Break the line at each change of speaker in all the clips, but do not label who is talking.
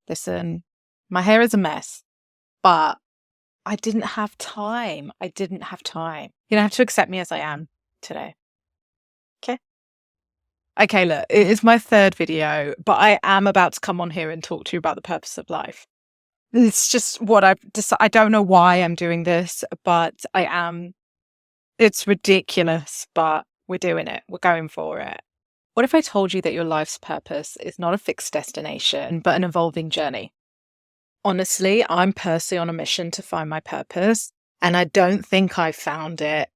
Listen, my hair is a mess, but I didn't have time. I didn't have time. You don't have to accept me as I am today. Okay? Okay, look, it is my third video, but I am about to come on here and talk to you about the purpose of life. It's just what I've decided. I don't know why I'm doing this, but I am. It's ridiculous, but we're doing it. We're going for it. What if I told you that your life's purpose is not a fixed destination, but an evolving journey? Honestly, I'm personally on a mission to find my purpose, and I don't think I've found it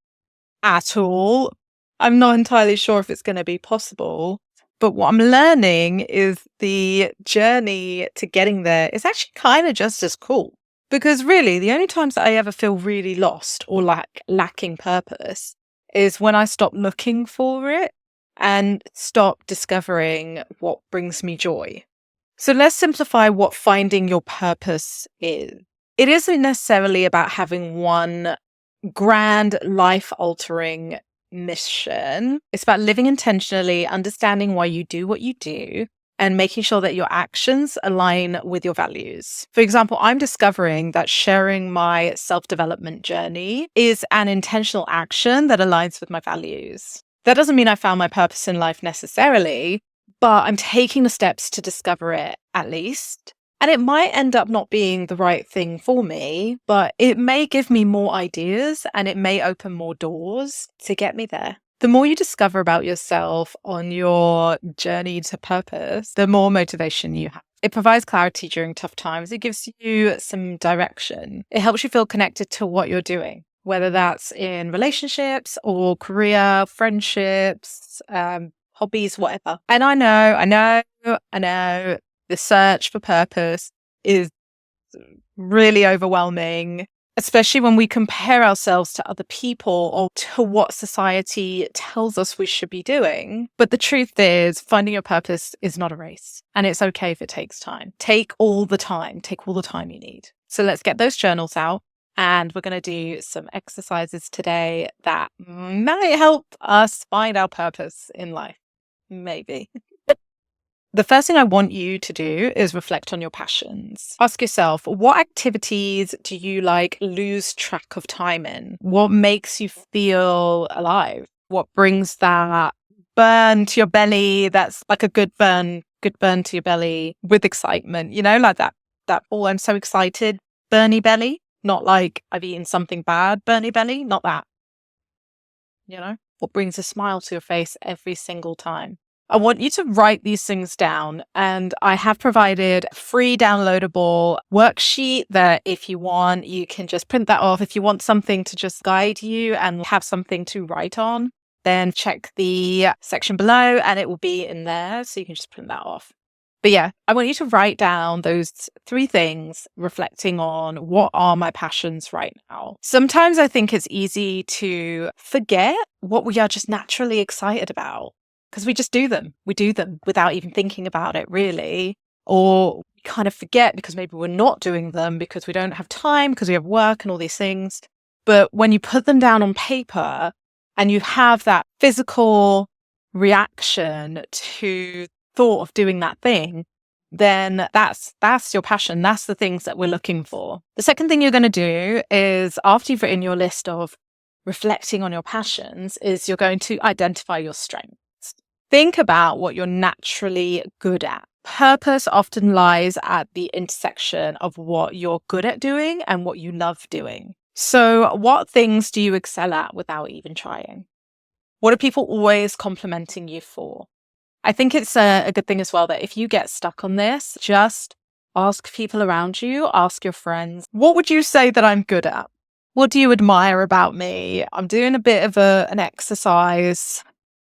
at all. I'm not entirely sure if it's going to be possible, but what I'm learning is the journey to getting there is actually kind of just as cool. Because really, the only times that I ever feel really lost or lacking purpose is when I stop looking for it and stop discovering what brings me joy. So let's simplify what finding your purpose is. It isn't necessarily about having one grand life-altering mission. It's about living intentionally, understanding why you do what you do, and making sure that your actions align with your values. For example, I'm discovering that sharing my self-development journey is an intentional action that aligns with my values. That doesn't mean I found my purpose in life necessarily, but I'm taking the steps to discover it at least. And it might end up not being the right thing for me, but it may give me more ideas and it may open more doors to get me there. The more you discover about yourself on your journey to purpose, the more motivation you have. It provides clarity during tough times. It gives you some direction. It helps you feel connected to what you're doing, whether that's in relationships or career, friendships, hobbies, whatever. And I know the search for purpose is really overwhelming, especially when we compare ourselves to other people or to what society tells us we should be doing. But the truth is, finding your purpose is not a race, and it's okay if it takes time. Take all the time you need. So let's get those journals out. And we're going to do some exercises today that might help us find our purpose in life. Maybe. The first thing I want you to do is reflect on your passions. Ask yourself, what activities do you lose track of time in? What makes you feel alive? What brings that burn to your belly? That's like a good burn to your belly with excitement, like that, oh, I'm so excited, burny belly. Not like I've eaten something bad, burny belly, not that. What brings a smile to your face every single time? I want you to write these things down, and I have provided a free downloadable worksheet that if you want, you can just print that off. If you want something to just guide you and have something to write on, then check the section below and it will be in there, so you can just print that off. But yeah, I want you to write down those 3 things, reflecting on what are my passions right now. Sometimes I think it's easy to forget what we are just naturally excited about because we just do them. We do them without even thinking about it, really. Or we kind of forget because maybe we're not doing them because we don't have time, because we have work and all these things. But when you put them down on paper and you have that physical reaction to thought of doing that thing, then that's your passion. That's the things that we're looking for. The second thing you're going to do is, after you've written your list of reflecting on your passions, is you're going to identify your strengths. Think about what you're naturally good at. Purpose often lies at the intersection of what you're good at doing and what you love doing. So what things do you excel at without even trying? What are people always complimenting you for? I think it's a good thing as well that if you get stuck on this, just ask people around you, ask your friends, what would you say that I'm good at? What do you admire about me? I'm doing a bit of an exercise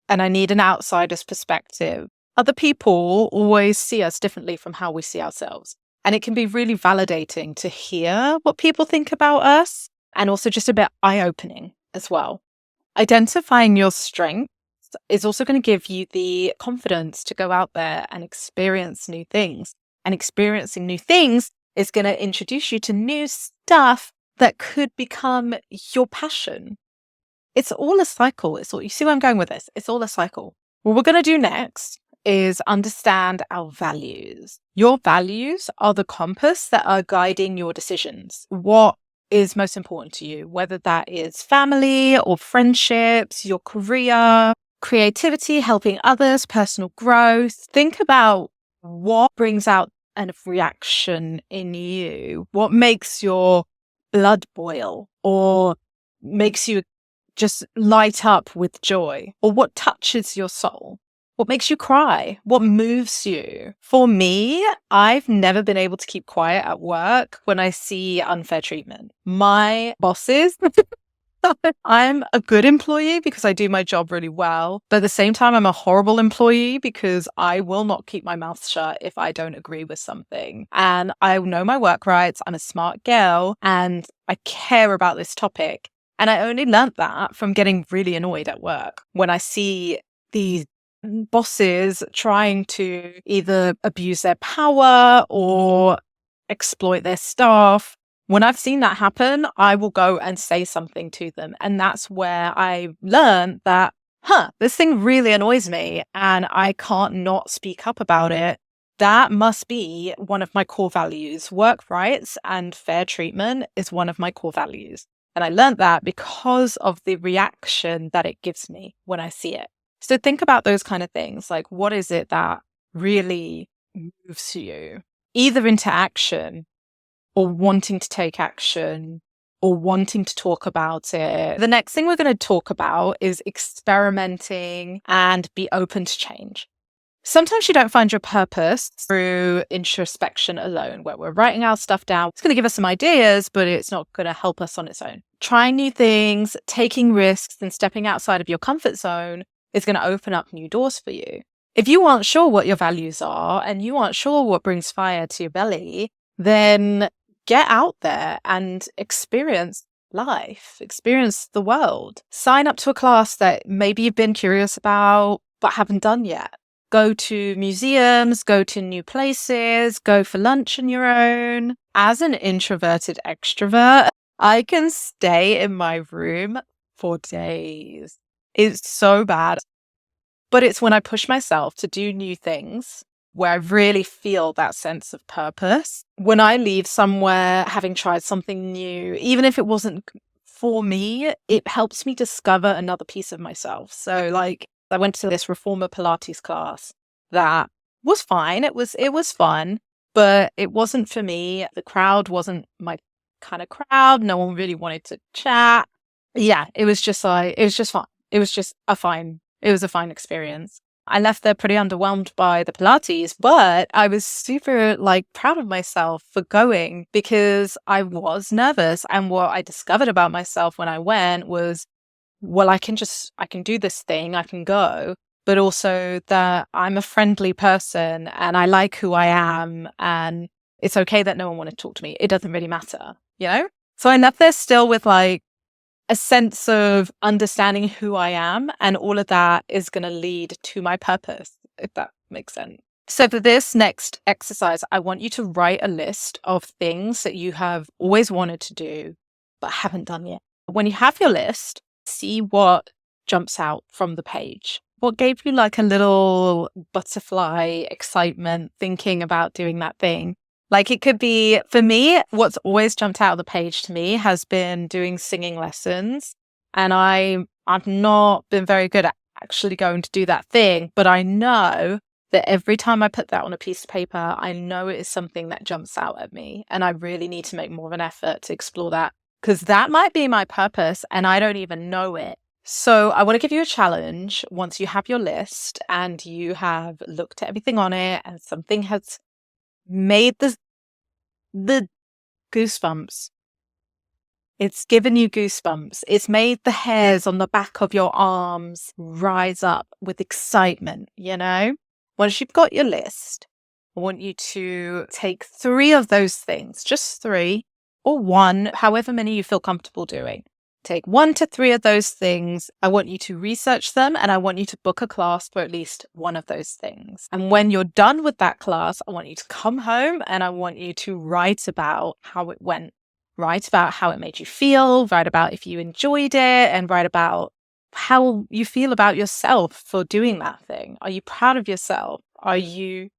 and I need an outsider's perspective. Other people always see us differently from how we see ourselves. And it can be really validating to hear what people think about us, and also just a bit eye-opening as well. Identifying your strengths is also going to give you the confidence to go out there and experience new things. And experiencing new things is going to introduce you to new stuff that could become your passion. It's all a cycle. You see where I'm going with this? It's all a cycle. What we're going to do next is understand our values. Your values are the compass that are guiding your decisions. What is most important to you, whether that is family or friendships, your career, creativity, helping others, personal growth. Think about what brings out a reaction in you, what makes your blood boil or makes you just light up with joy, or what touches your soul. What makes you cry? What moves you? For me, I've never been able to keep quiet at work when I see unfair treatment. My bosses, I'm a good employee because I do my job really well. But at the same time, I'm a horrible employee because I will not keep my mouth shut if I don't agree with something. And I know my work rights. I'm a smart girl and I care about this topic. And I only learnt that from getting really annoyed at work when I see these bosses trying to either abuse their power or exploit their staff. When I've seen that happen, I will go and say something to them. And that's where I learned that, this thing really annoys me and I can't not speak up about it. That must be one of my core values. Work rights and fair treatment is one of my core values. And I learned that because of the reaction that it gives me when I see it. So think about those kind of things. Like, what is it that really moves you either into action or wanting to take action or wanting to talk about it? The next thing we're going to talk about is experimenting and be open to change. Sometimes you don't find your purpose through introspection alone, where we're writing our stuff down. It's going to give us some ideas, but it's not going to help us on its own. Trying new things, taking risks, and stepping outside of your comfort zone is going to open up new doors for you. If you aren't sure what your values are and you aren't sure what brings fire to your belly, then get out there and experience life, experience the world. Sign up to a class that maybe you've been curious about but haven't done yet. Go to museums, go to new places, go for lunch on your own. As an introverted extrovert, I can stay in my room for days. It's so bad. But it's when I push myself to do new things where I really feel that sense of purpose. When I leave somewhere having tried something new, even if it wasn't for me, it helps me discover another piece of myself. So like I went to this reformer Pilates class that was fine. It was fun, but it wasn't for me. The crowd wasn't my kind of crowd. No one really wanted to chat. Yeah, it was just fun. It was a fine experience. I left there pretty underwhelmed by the Pilates, but I was super proud of myself for going because I was nervous. And what I discovered about myself when I went was, well, I can do this thing, I can go, but also that I'm a friendly person and I like who I am. And it's okay that no one wanted to talk to me. It doesn't really matter, you know? So I left there still with a sense of understanding who I am, and all of that is going to lead to my purpose, if that makes sense. So for this next exercise, I want you to write a list of things that you have always wanted to do, but haven't done yet. When you have your list, see what jumps out from the page. What gave you a little butterfly excitement thinking about doing that thing? It could be, for me, what's always jumped out of the page to me has been doing singing lessons. And I've not been very good at actually going to do that thing, but I know that every time I put that on a piece of paper, I know it is something that jumps out at me. And I really need to make more of an effort to explore that because that might be my purpose and I don't even know it. So I want to give you a challenge once you have your list and you have looked at everything on it and something has made the goosebumps. It's given you goosebumps. It's made the hairs on the back of your arms rise up with excitement, you know? Once you've got your list, I want you to take 3 of those things, just 3 or 1, however many you feel comfortable doing. Take 1 to 3 of those things. I want you to research them and I want you to book a class for at least one of those things. And when you're done with that class, I want you to come home and I want you to write about how it went. Write about how it made you feel, write about if you enjoyed it, and write about how you feel about yourself for doing that thing. Are you proud of yourself? Are you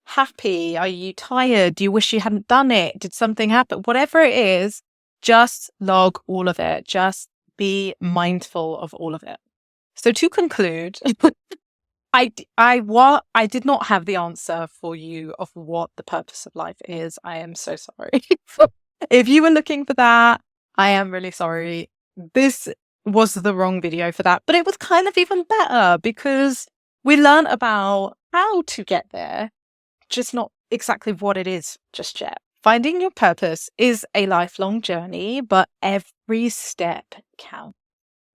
happy? Are you tired? Do you wish you hadn't done it? Did something happen? Whatever it is, just log all of it. Just be mindful of all of it. So to conclude, I did not have the answer for you of what the purpose of life is. I am so sorry. If you were looking for that, I am really sorry. This was the wrong video for that, but it was kind of even better because we learned about how to get there, just not exactly what it is just yet. Finding your purpose is a lifelong journey, but every step counts.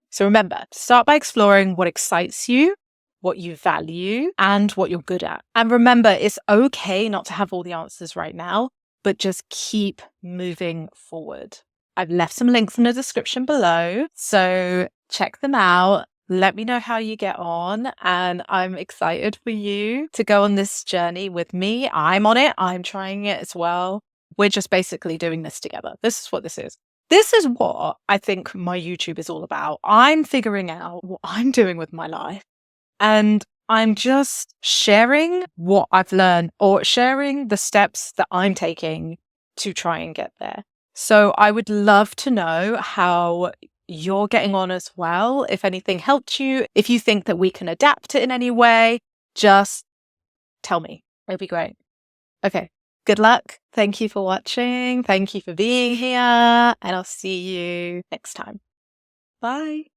So remember, start by exploring what excites you, what you value, and what you're good at. And remember, it's okay not to have all the answers right now, but just keep moving forward. I've left some links in the description below, so check them out. Let me know how you get on, and I'm excited for you to go on this journey with me. I'm on it. I'm trying it as well. We're just basically doing this together. This is what this is. This is what I think my YouTube is all about. I'm figuring out what I'm doing with my life, and I'm just sharing what I've learned or sharing the steps that I'm taking to try and get there. So I would love to know how you're getting on as well. If anything helped you, if you think that we can adapt it in any way, just tell me. It'd be great. Okay. Good luck. Thank you for watching. Thank you for being here. And I'll see you next time. Bye.